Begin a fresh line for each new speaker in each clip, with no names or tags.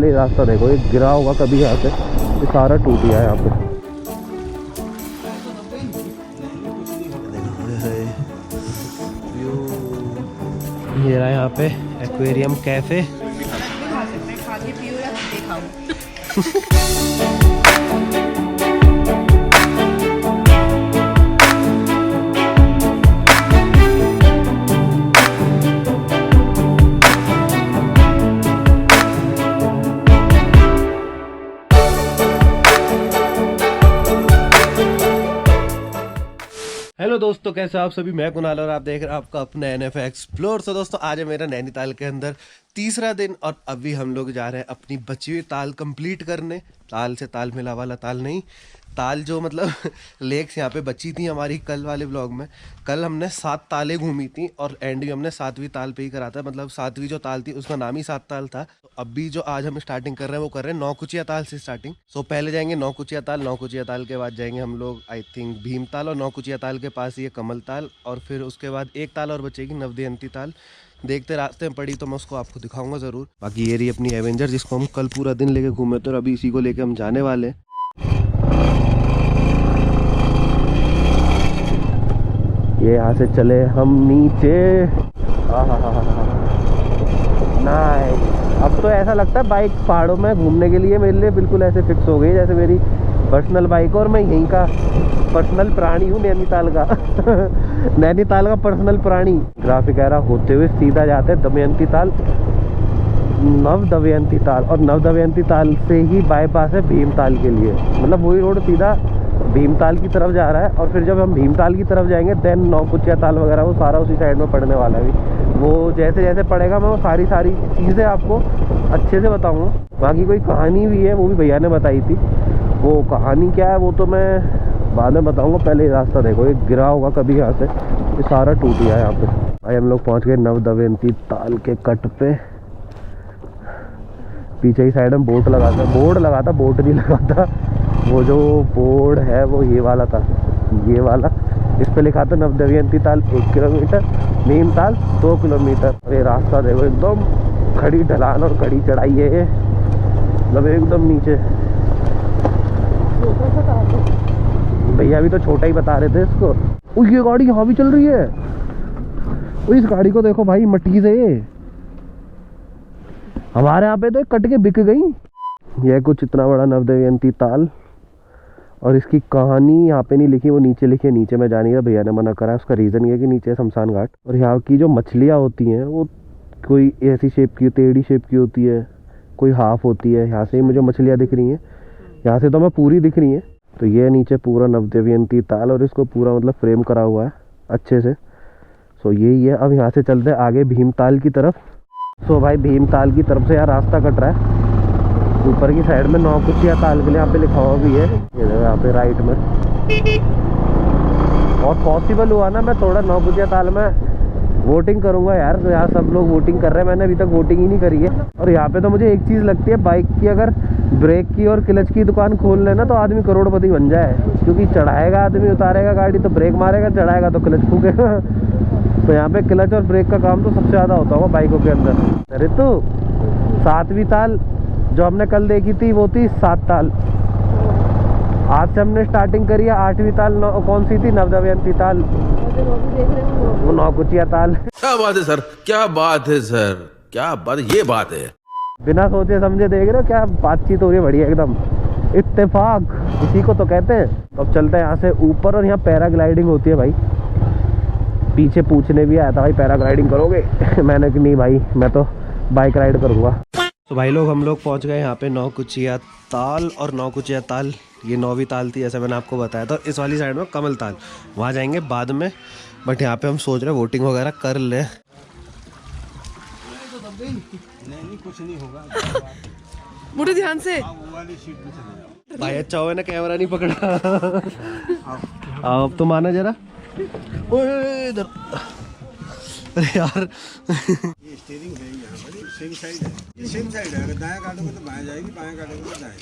पहले ये रास्ता देखो, ये गिरा होगा कभी यहाँ से, ये सारा टूट गया है यहाँ पे। ये रहा यहाँ पे एक्वेरियम कैफे। हेलो दोस्तों, कैसे आप सभी? मैं कुणाल और आप देख रहे हैं आपका अपना NF एक्सप्लोर। तो दोस्तों आज है मेरा नैनीताल के अंदर तीसरा दिन और अभी हम लोग जा रहे हैं अपनी बची हुई ताल कंप्लीट करने। ताल से ताल मिला वाला ताल नहीं, ताल जो मतलब लेक्स यहाँ पे बची थी हमारी कल वाले ब्लॉग में। कल हमने 7 तालें घूमी थी और एंड भी हमने 7वीं ताल पे ही करा था। मतलब 7वीं जो ताल थी उसका नाम ही 7 ताल था। तो अभी जो आज हम स्टार्टिंग कर रहे हैं वो कर रहे हैं नौकुचिया ताल से स्टार्टिंग। सो पहले जाएंगे नौकुचिया ताल, नौकुचिया ताल के बाद जाएंगे हम लोग आई थिंक भीमताल, और नौकुचिया ताल के पास ये कमल ताल, और फिर उसके बाद एक ताल और बचेगी नवदयंती ताल। देखते रास्ते में पड़ी तो मैं उसको आपको दिखाऊंगा ज़रूर। बाकी ये रही अपनी एवेंजर जिसको हम कल पूरा दिन लेके घूमे थे और अभी इसी को लेके हम जाने वाले हैं। ये यहाँ से चले हम नीचे। नाइस। अब तो ऐसा लगता है बाइक पहाड़ों में घूमने के लिए मेरे लिए बिल्कुल ऐसे फिक्स हो गई जैसे मेरी पर्सनल बाइक, और मैं यहीं का पर्सनल प्राणी हूँ नैनीताल का। नैनीताल का पर्सनल प्राणी। ग्राफिक एरा होते हुए सीधा जाते हैं दमयंती ताल, नव दमयंती ताल, और नव दमयंती ताल से ही बाईपास है भीमताल के लिए। मतलब वही रोड सीधा भीमताल की तरफ जा रहा है, और फिर जब हम भीमताल की तरफ जाएंगे देन नौकुचिया ताल वगैरह वो सारा उसी साइड में पड़ने वाला है। वो जैसे जैसे पड़ेगा मैं वो सारी चीज़ें आपको अच्छे से बताऊँगा। बाकी कोई कहानी भी है, वो भी भैया ने बताई थी। वो कहानी क्या है वो तो मैं बाद में बताऊंगा। पहले रास्ता देखो, ये गिरा होगा कभी यहाँ से, ये सारा टूट गया है यहाँ पे। भाई हम लोग पहुँच गए नव दमयंती ताल के कट पे। पीछे ही साइड में बोर्ड लगा था, बोर्ड नहीं लगा था। वो जो बोर्ड है वो ये वाला था, ये वाला। इस पे लिखा था नव दमयंती ताल 1 किलोमीटर, भीमताल 2 किलोमीटर। और ये रास्ता देखो एकदम खड़ी ढलान और खड़ी चढ़ाई है ये, मतलब एकदम नीचे। भैया भी तो छोटा ही बता रहे थे इसको। ये गाड़ी यहाँ भी चल रही है। इस गाड़ी को देखो भाई, मट्टी से हमारे यहाँ पे तो कट के बिक गई। यह कुछ इतना बड़ा नव दमयंती ताल, और इसकी कहानी यहाँ पे नहीं लिखी, वो नीचे लिखी है। नीचे में जाने का भैया ने मना करा। उसका रीज़न ये है कि नीचे शमशान घाट, और यहाँ की जो मछलियाँ होती हैं वो कोई ऐसी शेप की, टेढ़ी शेप की होती है, कोई हाफ होती है। यहाँ से ही मुझे मछलियाँ दिख रही हैं, यहाँ से तो मैं पूरी दिख रही है। तो ये नीचे पूरा नव दमयंती ताल, और इसको पूरा मतलब फ्रेम करा हुआ है अच्छे से। सो यही है। अब यहाँ से चलते हैं आगे भीमताल की तरफ। सो भाई भीमताल की तरफ से यार रास्ता कट रहा है। ऊपर की साइड में नौकुचिया ताल के लिए यहाँ पे लिखा हुआ भी है, ये देखो यहाँ पे राइट में। और पॉसिबल हुआ ना मैं थोड़ा नौकुचिया ताल में वोटिंग करूंगा यार। तो यहाँ सब लोग वोटिंग कर रहे हैं, मैंने अभी तक वोटिंग ही नहीं करी है। और यहाँ पे तो मुझे एक चीज़ लगती है, बाइक की अगर ब्रेक की और क्लच की दुकान खोल लेना तो आदमी करोड़पति बन जाए। क्योंकि चढ़ाएगा आदमी, उतारेगा गाड़ी तो ब्रेक मारेगा, चढ़ाएगा तो क्लच फूकेगा। तो यहाँ पे क्लच और ब्रेक का काम तो सबसे ज़्यादा होता होगा बाइकों के अंदर। अरे तो 7वीं ताल जो हमने कल देखी थी वो थी 7 ताल। आज से हमने स्टार्टिंग करी है 8वीं ताल। कौन सी थी? नव दमयंती ताल, वो नौकुचिया ताल।
क्या बात है सर, क्या बात है सर, क्या बात, ये बात है।
बिना सोचे समझे देख रहे हो क्या बातचीत हो रही है, बढ़िया एकदम इत्तेफाक इसी को तो कहते हैं। तो अब चलते हैं यहाँ से ऊपर, और यहाँ पैराग्लाइडिंग होती है भाई। पीछे पूछने भी आया था भाई पैराग्लाइडिंग करोगे? मैंने कि नहीं भाई, मैं तो बाइक राइड करूँगा। तो भाई लोग हम लोग पहुँच गए यहाँ पे नौकुचिया ताल, और नौकुचिया ताल ये 9वीं ताल थी जैसे मैंने आपको बताया था। इस वाली साइड में कमल ताल, वहाँ जाएंगे बाद में। बट यहाँ पे हम सोच रहे हैं वोटिंग वगैरह कर लें।
नहीं कुछ नहीं होगा।
मुझे ध्यान से
भाई अच्छा हुआ ना कैमरा नहीं पकड़ा। अब तो माना जरा। ओए इधर, अरे यार
ये स्टीयरिंग है यहाँ पर, सेम साइड है, ये सेम साइड है। अगर दायां काटोगे तो बायां जाएगी, बायां काटोगे तो दाएं।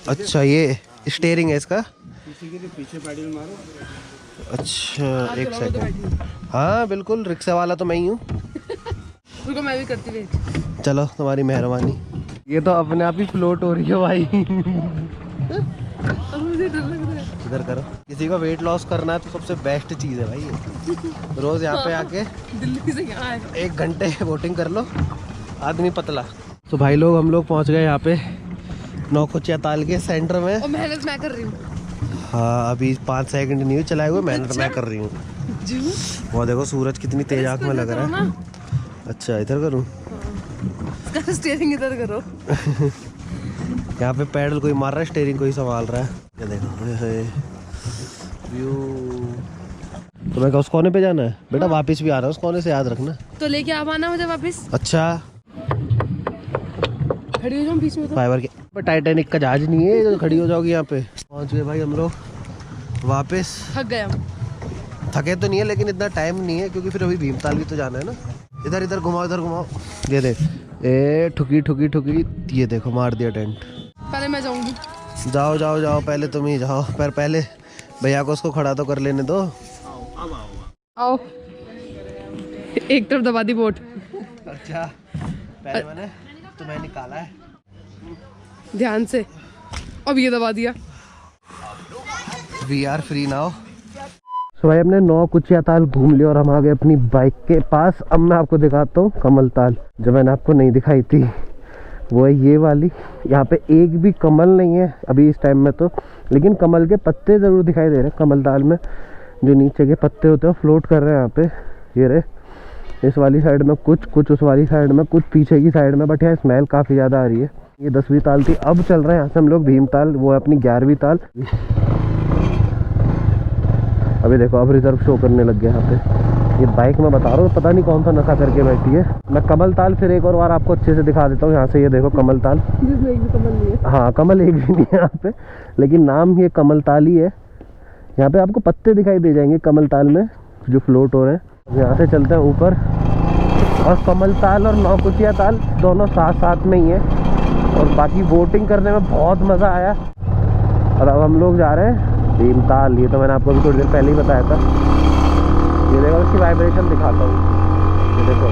अच्छा ये स्टीयरिंग है इसका।
किसी के लिए पीछे पैडल मारो।
अच्छा एक सेकंड। हाँ बिल्कुल, रिक्शा वाला तो मैं ही हूँ।
रुको मैं भी करती वेट।
चलो तुम्हारी मेहरबानी। ये तो अपने आप ही फ्लोट हो रही है भाई।
अब मुझे डर लग रहा है।
इधर करो, किसी को वेट लॉस करना है तो सबसे बेस्ट चीज़ है भाई ये। रोज यहाँ पे आके
दिल्ली से यहाँ आए।
1 घंटे वोटिंग कर लो, आदमी पतला। तो भाई लोग हम लोग पहुँच गए यहाँ पे नौकुचिया ताल के सेंटर में।
और मेहनत मैं कर रही हूँ।
हाँ अभी 5 सेकंड नहीं चलाए हुए, मेहनत मैं कर रही हूँ। वो देखो सूरज कितनी तेज आँख में लग रहा है। अच्छा इधर करूँ,
इसका स्टीयरिंग इधर करो।
यहाँ पे पैडल कोई मार रहा है, स्टीयरिंग कोई संभाल रहा है। ये देखो व्यू। तो मैं उस कोने पे जाना है बेटा, वापस भी आ रहा है उस कोने से, याद रखना।
तो लेके आप आना मुझे वापस।
अच्छा
खड़ी हो जाऊँ बीच में तो।
फाइबर के टाइटैनिक का जहाज नहीं है जो खड़ी हो जाओगी यहाँ पे। पहुँच गए भाई हम लोग वापस।
थक गए हम।
थके तो नहीं है लेकिन इतना टाइम नहीं है, क्योंकि फिर अभी भीमताल भी तो जाना है ना। इधर इधर घुमाओ, इधर घुमाओ। ये देख, ए ठुकी ठुकी ठुकी, ये देखो मार दिया टेंट।
पहले मैं जाऊंगी।
जाओ जाओ जाओ, पहले तुम ही जाओ, पर पहले भैया को उसको खड़ा तो कर लेने दो।
आओ, एक तरफ दबा दी बोट।
अच्छा पहले मैंने तुम्हें निकाला है
ध्यान से, अब ये दबा दिया।
We are free now. So भाई हमने नौकुचिया ताल घूम लिया और हम आ गए अपनी बाइक के पास। अब मैं आपको दिखाता हूँ कमल ताल, जो मैंने आपको नहीं दिखाई थी, वो है ये वाली। यहाँ पे एक भी कमल नहीं है अभी इस टाइम में तो, लेकिन कमल के पत्ते ज़रूर दिखाई दे रहे हैं कमल ताल में। जो नीचे के पत्ते होते हैं फ्लोट कर रहे हैं यहाँ पे। ये रहे, इस वाली साइड में कुछ उस वाली साइड में कुछ, पीछे की साइड में। बट यहाँ स्मेल काफ़ी ज़्यादा आ रही है। ये 10वीं ताल थी। अब चल रहे हैं यहाँ से हम लोग भीमताल, वो है अपनी 11वीं ताल। अभी देखो अब रिजर्व शो करने लग गया यहाँ पे। ये बाइक में बता रहा हूँ, पता नहीं कौन सा नशा करके बैठी है। मैं कमल ताल फिर एक और बार आपको अच्छे से दिखा देता हूँ यहाँ से। ये देखो कमल ताल,
जिसमें एक भी कमल नहीं है।
हाँ कमल एक भी नहीं है यहाँ पे, लेकिन नाम ये कमल ताल ही है। यहाँ पे आपको पत्ते दिखाई दे जाएंगे कमल ताल में जो फ्लोट हो रहे हैं। यहाँ से चलते हैं ऊपर, और कमल ताल और नौकुचिया ताल दोनों साथ साथ में ही है। और बाकी बोटिंग करने में बहुत मज़ा आया। और अब हम लोग जा रहे हैं भीमताल। ये तो मैंने आपको अभी थोड़ी देर पहले ही बताया था। ये देखो इसकी वाइब्रेशन दिखाता हूँ, ये देखो।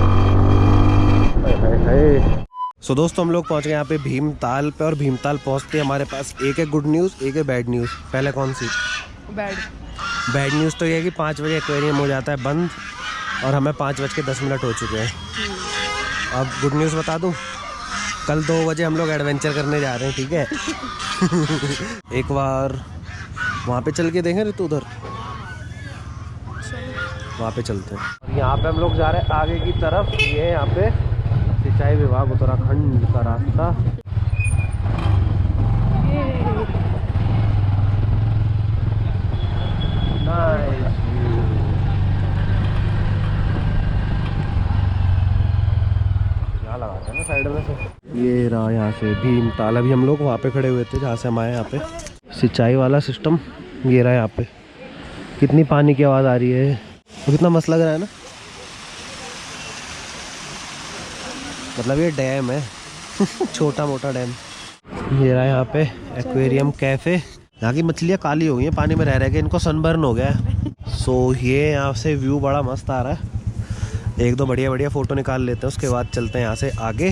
सो दोस्तों हम लोग पहुँच गए यहाँ पे भीमताल पे। और भीमताल पहुँचते हमारे पास एक है गुड न्यूज़, एक है बैड न्यूज़। पहले कौन सी? बैड न्यूज़ तो ये है कि 5 बजे एक्वेरियम हो जाता है बंद, और हमें 5:10 हो चुके हैं। अब गुड न्यूज़ बता दूँ, कल 2 बजे हम लोग एडवेंचर करने जा रहे हैं, ठीक है। एक बार वहाँ पे चल के देखें ऋतु, उधर वहाँ पे चलते हैं। यहाँ पे हम लोग जा रहे हैं आगे की तरफ। ये यहाँ पे सिंचाई विभाग उत्तराखंड का रास्ता। यहाँ लगाते हैं ना साइड में से। ये रहा यहाँ से भीमताल। अभी हम लोग वहाँ पे खड़े हुए थे जहाँ से हम आए। यहाँ पे सिंचाई वाला सिस्टम ये रहा। यहाँ पे कितनी पानी की आवाज़ आ रही है, तो कितना मस्त लग रहा है ना। मतलब ये डैम है छोटा मोटा डैम। ये रहा यहाँ पे एक्वेरियम कैफे। यहाँ की मछलियाँ काली हो गई हैं पानी में रह के, इनको सनबर्न हो गया है। सो ये यहाँ से व्यू बड़ा मस्त आ रहा है। 1-2 बढ़िया फ़ोटो निकाल लेते हैं, उसके बाद चलते हैं यहाँ से आगे।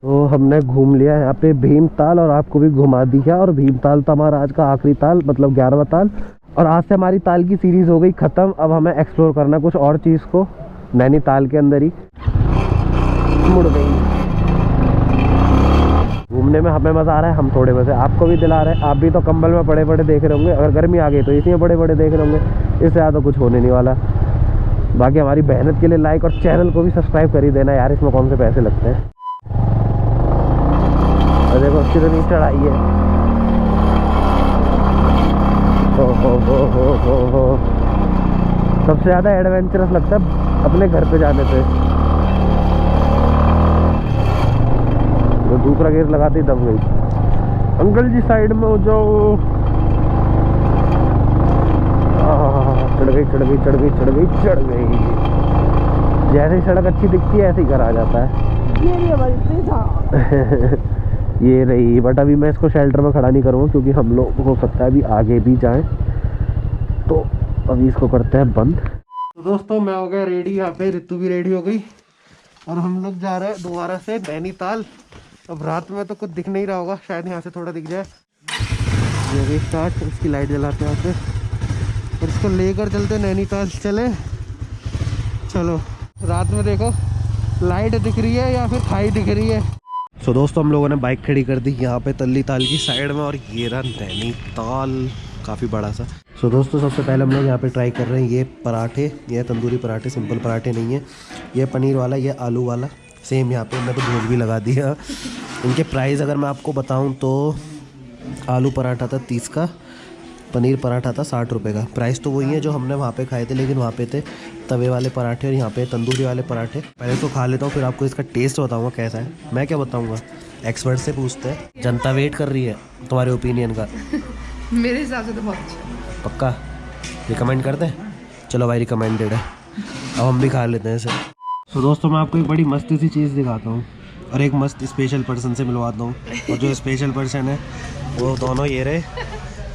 तो हमने घूम लिया यहाँ पे भीमताल, और आपको भी घुमा दिया। और भीमताल तो हमारा आज का आखिरी ताल, मतलब 11वां ताल। और आज से हमारी ताल की सीरीज़ हो गई ख़त्म। अब हमें एक्सप्लोर करना कुछ और चीज़ को नैनीताल के अंदर ही। मुड़ गई घूमने में, हमें मज़ा आ रहा है, हम थोड़े मज़े आपको भी दिला रहे हैं। आप भी तो कंबल में बड़े बड़े देख रहे होंगे, अगर गर्मी आ गई तो इसी में बड़े बड़े देख रहे होंगे। इससे ज़्यादा कुछ होने नहीं वाला। बाकी हमारी मेहनत के लिए लाइक और चैनल को भी सब्सक्राइब कर ही देना यार, इसमें कौन से पैसे लगते हैं। और देखो कितनी चढ़ाई है। हो। सबसे ज़्यादा एडवेंचरस लगता है अपने घर पे जाने पे। तो दूसरा गेयर लगाते ही दब गई। अंकल जी साइड में हो जाओ। चढ़ गई। जैसे ही सड़क अच्छी दिखती है ऐसे ही घर आ जाता है। ये रही। बट अभी मैं इसको शेल्टर में खड़ा नहीं करूँगा, क्योंकि हम लोग हो सकता है अभी आगे भी जाएं, तो अभी इसको करते हैं बंद। तो दोस्तों मैं हो गया रेडी, यहाँ पे ऋतु भी रेडी हो गई, और हम लोग जा रहे हैं दोबारा से नैनीताल। अब रात में तो कुछ दिख नहीं रहा होगा, शायद यहाँ से थोड़ा दिख जाए। ये भी स्टार्ट, इसकी लाइट जलाते हैं यहाँ पे और इसको लेकर चलते नैनीताल चले। चलो रात में देखो लाइट दिख रही है या फिर खाई दिख रही है। सो दोस्तों हम लोगों ने बाइक खड़ी कर दी यहाँ पे तल्ली ताल की साइड में और ये रहा नैनीताल काफ़ी बड़ा सा। सो दोस्तों सबसे पहले हम लोग यहाँ पे ट्राई कर रहे हैं ये पराठे, ये तंदूरी पराठे, सिंपल पराठे नहीं है, ये पनीर वाला, ये आलू वाला। सेम यहाँ पे मैं तो भोज भी लगा दिया। इनके प्राइस अगर मैं आपको बताऊँ तो आलू पराठा था 30 का, पनीर पराठा था 60 रुपये का। प्राइस तो वही है जो हमने वहाँ पे खाए थे, लेकिन वहाँ पे थे तवे वाले पराठे और यहाँ पे तंदूरी वाले पराठे। पहले तो खा लेता हूँ फिर आपको इसका टेस्ट बताऊँगा कैसा है। मैं क्या बताऊँगा, एक्सपर्ट से पूछते हैं, जनता वेट कर रही है तुम्हारे ओपिनियन का।
मेरे हिसाब से तो बहुत अच्छा।
पक्का रिकमेंड करते हैं? चलो भाई रिकमेंडेड है, अब हम भी खा लेते हैं इसे। तो दोस्तों मैं आपको एक बड़ी मस्ती सी चीज़ दिखाता हूँ और एक मस्त स्पेशल पर्सन से मिलवाता हूँ। और जो स्पेशल पर्सन है वो दोनों ये रहे,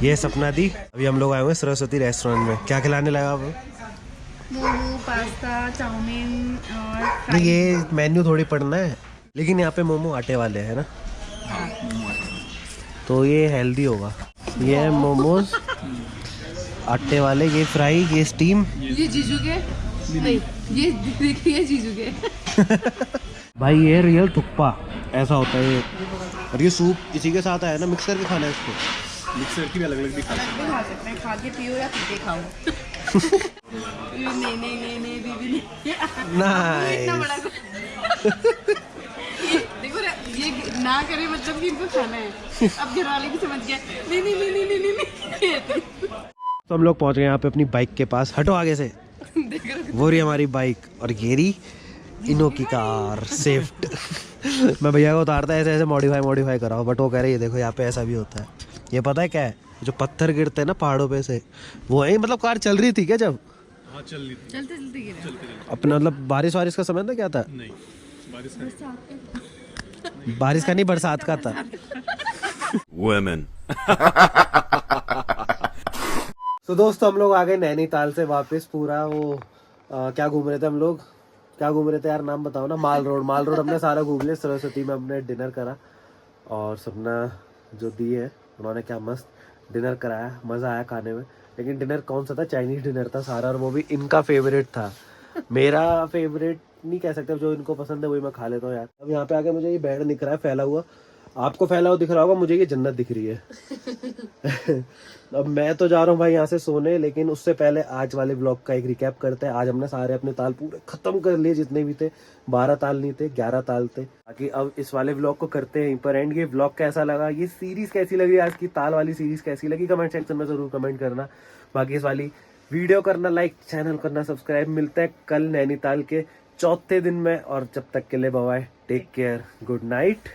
ये सपना दी। अभी हम लोग आए हुए सरस्वती रेस्टोरेंट में। क्या खिलाने लगा आप?
मोमो, पास्ता, चाउमीन और
नहीं ये मेन्यू थोड़ी पढ़ना है, लेकिन यहाँ पे मोमो आटे वाले हैं ना, तो ये हेल्दी होगा। ये है मोमोज आटे वाले, ये फ्राई, ये स्टीम।
ये जीजू के नहीं, ये देखिए जीजू के।
भाई ये रियल थुक्पा ऐसा होता है ये। और ये सूप इसी के साथ आया ना, मिक्स करके खाना है इसको।
मिक्सर की भी अलग अलग भी खा सकते
खा सकते हैं, खा के पियो या पी के खाओ। नहीं नहीं नहीं नहीं दीदी नहीं।
नाइस।
इतना बड़ा देखो ये ना करे मतलब कि इनको खाना है। अब घर वाले भी समझ गए नहीं नहीं नहीं नहीं नहीं नहीं।
तो हम लोग पहुंच गए यहाँ पे अपनी बाइक के पास। हटो आगे से। वो रही हमारी बाइक और ये रही इनो की कार स्विफ्ट। मैं भैया को उतारता है ऐसे ऐसे मॉडिफाई कराओ, बट वो कह रहे ये देखो यहाँ पे ऐसा भी होता है। ये पता है क्या है, जो पत्थर गिरते हैं ना पहाड़ों पे से, वो है। मतलब कार चल रही थी क्या जब?
हाँ चल रही थी,
चलते चलते गिरे
अपना मतलब बारिश वारिश का समय था क्या था?
नहीं
बारिश का नहीं, बरसात का था।
Women.
तो दोस्तों हम लोग आ गए नैनीताल से वापस। पूरा वो क्या घूम रहे थे हम लोग, क्या घूम रहे थे यार, नाम बताओ ना। माल रोड हमने सारा घूम लिया। सरस्वती में हमने डिनर करा और सपना जो दी है उन्होंने क्या मस्त डिनर कराया, मज़ा आया खाने में। लेकिन डिनर कौन सा था, चाइनीज़ डिनर था सारा, और वो भी इनका फेवरेट था। मेरा फेवरेट नहीं कह सकते, जो इनको पसंद है वही मैं खा लेता हूँ यार। अब यहाँ पे आके मुझे ये बेड दिख रहा है फैला हुआ, आपको फैला हुआ दिख रहा होगा, मुझे ये जन्नत दिख रही है। अब मैं तो जा रहा हूँ भाई यहाँ से सोने, लेकिन उससे पहले आज वाले ब्लॉग का एक रिकैप करते हैं। आज हमने सारे अपने ताल पूरे खत्म कर लिए, जितने भी थे। 12 ताल नहीं थे, 11 ताल थे। बाकी अब इस वाले ब्लॉग को करते हैं यहीं पर एंड। ये ब्लॉग कैसा लगा, ये सीरीज कैसी लगी, आज की ताल वाली सीरीज कैसी लगी, कमेंट सेक्शन में जरूर कमेंट करना। बाकी इस वाली वीडियो करना लाइक, चैनल करना सब्सक्राइब। मिलते हैं कल नैनीताल के चौथे दिन में, और जब तक के लिए bye, take care, good night.